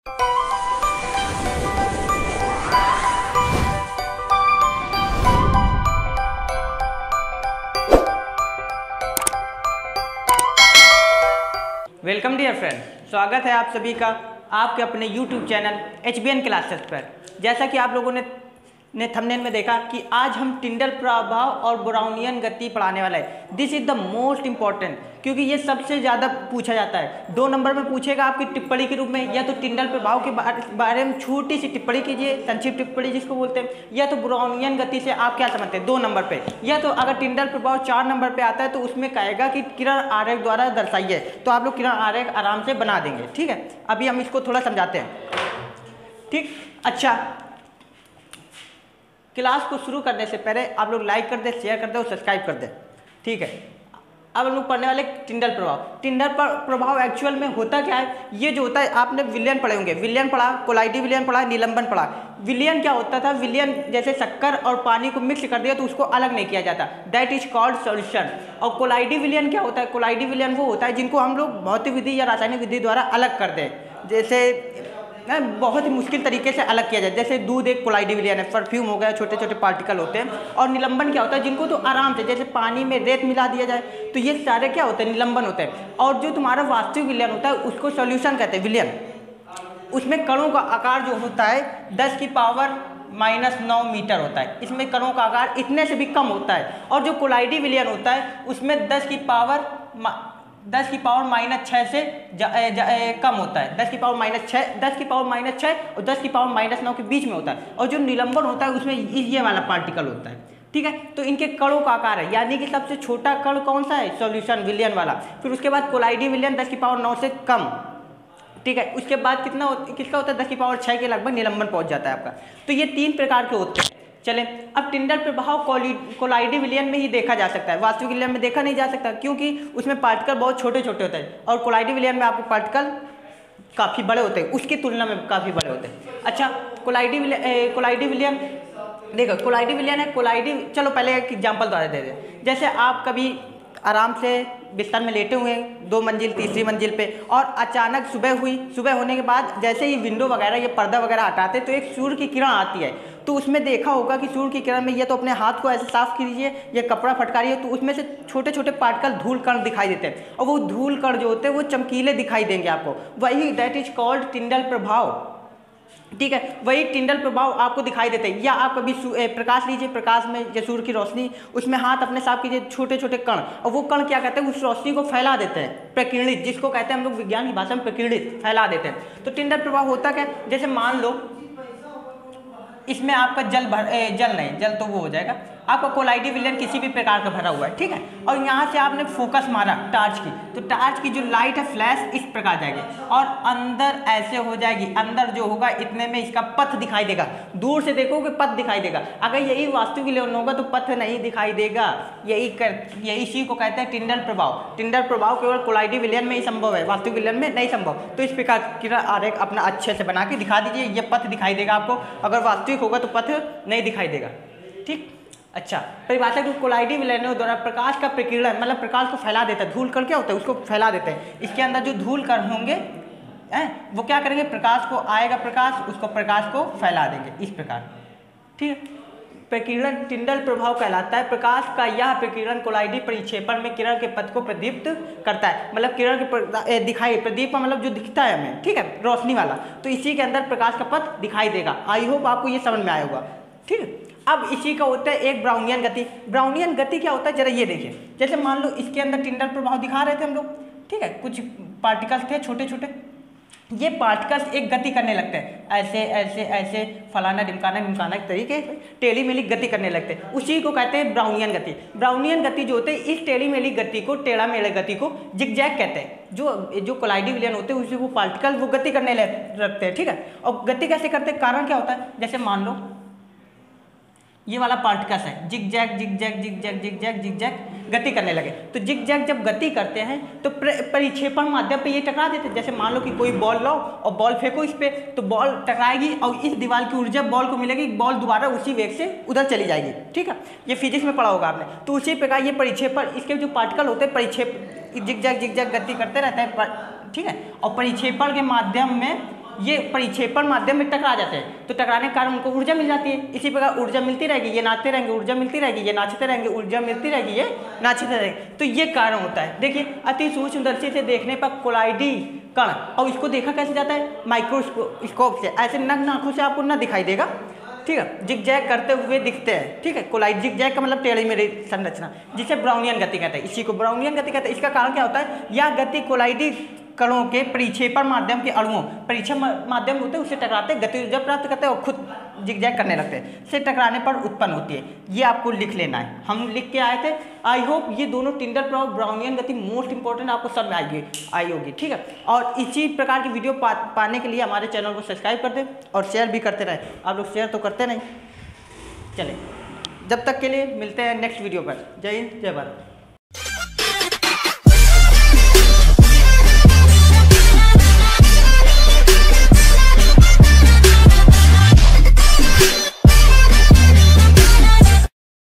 Welcome dear friend, स्वागत है आप सभी का आपके अपने YouTube चैनल HBN क्लासेस पर। जैसा कि आप लोगों ने थंबनेल में देखा कि आज हम टिंडल प्रभाव और ब्राउनियन गति पढ़ाने वाला है। This is the most important, क्योंकि ये सबसे ज़्यादा पूछा जाता है। 2 नंबर में पूछेगा आपकी टिप्पणी के रूप में, या तो टिंडल प्रभाव के बारे में छोटी सी टिप्पणी कीजिए, संक्षिप्त टिप्पणी जिसको बोलते हैं, या तो ब्राउनियन गति से आप क्या समझते हैं 2 नंबर पे, या तो अगर टिंडल प्रभाव 4 नंबर पे आता है तो उसमें कहेगा कि किरण आरेख द्वारा दर्शाइए, तो आप लोग किरण आरेख आराम से बना देंगे। ठीक है, अभी हम इसको थोड़ा समझाते हैं। ठीक, अच्छा, क्लास को शुरू करने से पहले आप लोग लाइक कर दें, शेयर कर दें और सब्सक्राइब कर दें। ठीक है, अब हम लोग पढ़ने वाले टिंडल प्रभाव। टिंडल प्रभाव एक्चुअल में होता क्या है? ये जो होता है, आपने विलयन पढ़े होंगे, विलयन पढ़ा, कोलाइडी विलयन पढ़ा, निलंबन पढ़ा। विलयन क्या होता था? विलयन जैसे शक्कर और पानी को मिक्स कर दिया तो उसको अलग नहीं किया जाता, दैट इज कॉल्ड सॉल्यूशन। और कोलाइडी विलयन क्या होता है? कोलाइडी विलयन वो होता है जिनको हम लोग भौतिक विधि या रासायनिक विधि द्वारा अलग कर दें, जैसे बहुत ही मुश्किल तरीके से अलग किया जाए। जैसे दूध एक कोलाइडी विलयन है, परफ्यूम हो गया, छोटे छोटे पार्टिकल होते हैं। और निलंबन क्या होता है? जिनको तो आराम से, जैसे पानी में रेत मिला दिया जाए, तो ये सारे क्या होते हैं? निलंबन होते हैं। और जो तुम्हारा वास्तविक विलयन होता है उसको सॉल्यूशन कहते हैं, विलयन। उसमें कणों का आकार जो होता है 10⁻⁹ मीटर होता है। इसमें कणों का आकार इतने से भी कम होता है। और जो कोलाइडी विलयन होता है उसमें 10⁻⁶ से कम होता है, 10⁻⁶ और 10⁻⁹ के बीच में होता है। और जो निलंबन होता है उसमें ये वाला पार्टिकल होता है। ठीक है, तो इनके कणों का आकार है, यानी कि सबसे छोटा कण कौन सा है? सॉल्यूशन, विलयन वाला। फिर उसके बाद कोलाइडी विलयन 10⁹ से कम। ठीक है, उसके बाद किसका होता है? 10⁻⁶ के लगभग निलंबन पहुंच जाता है आपका। तो ये 3 प्रकार के होते हैं। चलें, अब टिंडल प्रभाव कोलाइडी विलयन में ही देखा जा सकता है, वास्तविक विलयन में देखा नहीं जा सकता, क्योंकि उसमें पार्टिकल बहुत छोटे छोटे होते हैं। और कोलाइडी विलयन में आपके पार्टिकल काफ़ी बड़े होते हैं, उसकी तुलना में काफ़ी बड़े होते हैं। अच्छा, कोलाइडी विलयन देखो, कोलाइडी विलयन है, कोलाइडी, चलो पहले एक एग्जाम्पल द्वारा दे दें। जैसे आप कभी आराम से बिस्तर में लेटे हुए हैं 2 मंजिल 3री मंजिल पे, और अचानक सुबह होने के बाद जैसे ही विंडो वगैरह ये पर्दा वगैरह हटाते तो एक सूर्य की किरण आती है। तो उसमें देखा होगा कि सूर्य की किरण में ये तो अपने हाथ को ऐसे साफ कीजिए, ये कपड़ा फटकारिए, तो उसमें से छोटे छोटे पार्टिकल धूल कण दिखाई देते हैं। और वो धूल कण जो होते हैं वो चमकीले दिखाई देंगे आपको, वही दैट इज कॉल्ड टिंडल प्रभाव। ठीक है, वही टिंडल प्रभाव आपको दिखाई देते हैं। या आप कभी प्रकाश लीजिए, प्रकाश में या सूर्य की रोशनी, उसमें हाथ अपने साफ कीजिए, छोटे छोटे कण, और वो कण क्या कहते हैं? उस रोशनी को फैला देते हैं, प्रकीर्णित, जिसको कहते हैं हम लोग विज्ञान की भाषा में प्रकीर्णित, फैला देते हैं। तो टिंडल प्रभाव होता क्या? जैसे मान लो इसमें आपका जल तो वो हो जाएगा, आपका कोलाइडी विलयन किसी भी प्रकार का भरा हुआ है। ठीक है, और यहाँ से आपने फोकस मारा टार्च की, तो टार्च की जो लाइट है, फ्लैश इस प्रकार जाएगी और अंदर ऐसे हो जाएगी। अंदर जो होगा इतने में इसका पथ दिखाई देगा, दूर से देखोगे पथ दिखाई देगा। अगर यही वास्तविक विलयन होगा तो पथ नहीं दिखाई देगा। इसी को कहते हैं टिंडल प्रभाव। टिंडल प्रभाव केवल कोलाइडी विलयन में ही संभव है, वास्तविक विलयन में नहीं संभव। तो इस प्रकार किरण आरेख अपना अच्छे से बना के दिखा दीजिए, ये पथ दिखाई देगा आपको। अगर वास्तविक होगा तो पथ नहीं दिखाई देगा। ठीक, अच्छा, परिभाषा की कोलाइडी विलयनों द्वारा प्रकाश का प्रकीर्णन, मतलब प्रकाश को फैला देता है। धूल कण क्या होता है? उसको फैला देते हैं। इसके अंदर जो धूल कण होंगे वो क्या करेंगे? प्रकाश को आएगा, प्रकाश को फैला देंगे इस प्रकार। ठीक है, प्रकीर्णन टिंडल प्रभाव कहलाता है। प्रकाश का यह प्रकीर्णन कोलाइडी परिक्षेपण में किरण के पथ को प्रदीप्त करता है, मतलब किरण के दिखाई, प्रदीप मतलब जो दिखता है हमें, ठीक है, रोशनी वाला, तो इसी के अंदर प्रकाश का पथ दिखाई देगा। आई होप आपको ये समझ में आया होगा। ठीक है, अब इसी का होता है एक ब्राउनियन गति। ब्राउनियन गति क्या होता है? जरा ये देखिए, जैसे मान लो इसके अंदर टिंडल प्रभाव दिखा रहे थे हम लोग। ठीक है, कुछ पार्टिकल्स थे छोटे छोटे, ये पार्टिकल्स एक गति करने लगते हैं, ऐसे ऐसे ऐसे फलाना ढिमकाना तरीके टेढ़ी मेढ़ी गति करने लगते हैं। उसी को कहते हैं ब्राउनियन गति। ब्राउनियन गति जो होते हैं, इस टेढ़ी मेढ़ी गति को, टेढ़ा मेढ़े गति को जिगजैग कहते हैं। जो कोलाइडी विलयन होते हैं उससे वो पार्टिकल वो गति करने लगते हैं। ठीक है, और गति कैसे करते हैं? कारण क्या होता है? जैसे मान लो ये वाला पार्टिकल्स है, zigzag zigzag zigzag zigzag zigzag गति करने लगे। तो जिगजैग जब गति करते हैं तो परिक्षेपण माध्यम पे ये टकरा देते हैं। जैसे मान लो कि कोई बॉल लो और बॉल फेंको इस पे, तो बॉल टकराएगी और इस दीवार की ऊर्जा बॉल को मिलेगी, बॉल दोबारा उसी वेग से उधर चली जाएगी। ठीक है, ये फिजिक्स में पढ़ा होगा आपने। तो उसी प्रकार ये परिक्षेपण, इसके जो पार्टिकल होते हैं परिक्षेप जिगजैग जिगजैग गति करते रहते हैं। ठीक है, और परिक्षेपण के माध्यम में ये परिक्षेपण माध्यम में टकरा जाते हैं, तो टकराने के कारण उनको ऊर्जा मिल जाती है। इसी प्रकार ऊर्जा मिलती रहेगी, ये नाचते रहेंगे, ऊर्जा मिलती रहेगी, ये नाचते रहेंगे, ऊर्जा मिलती रहेगी, ये नाचते रहेंगे। तो ये कारण होता है। देखिए अति सूक्ष्मदर्शी से देखने पर कोलाइडी कण, और इसको देखा कैसे जाता है, माइक्रोस्कोप से। ऐसे नग्न आंखों से आपको ना दिखाई देगा, ठीक है, जिगजैग करते हुए दिखते हैं, ठीक है। कोलाइड जिगजैग का मतलब टेढ़ी मेढ़ी संरचना, जिसे ब्राउनियन गति कहते हैं। इसी को ब्राउनियन गति कहते हैं। इसका कारण क्या होता है, यह गति कोलाइडी कणों के परिक्षेपण माध्यम के अणुओं, परिक्षेपण माध्यम होते हैं, उससे टकराते, गति ऊर्जा प्राप्त करते हैं और खुद जिगजैग करने लगते हैं, से टकराने पर उत्पन्न होती है। ये आपको लिख लेना है, हम लिख के आए थे। आई होप ये दोनों टिंडल प्रभाव, ब्राउनियन गति मोस्ट इंपॉर्टेंट आपको सब में आई होगी, ठीक है। और इसी प्रकार की वीडियो पाने के लिए हमारे चैनल को सब्सक्राइब कर दें और शेयर भी करते रहें। आप लोग शेयर तो करते नहीं, चलें। जब तक के लिए मिलते हैं नेक्स्ट वीडियो पर। जय हिंद, जय भारत।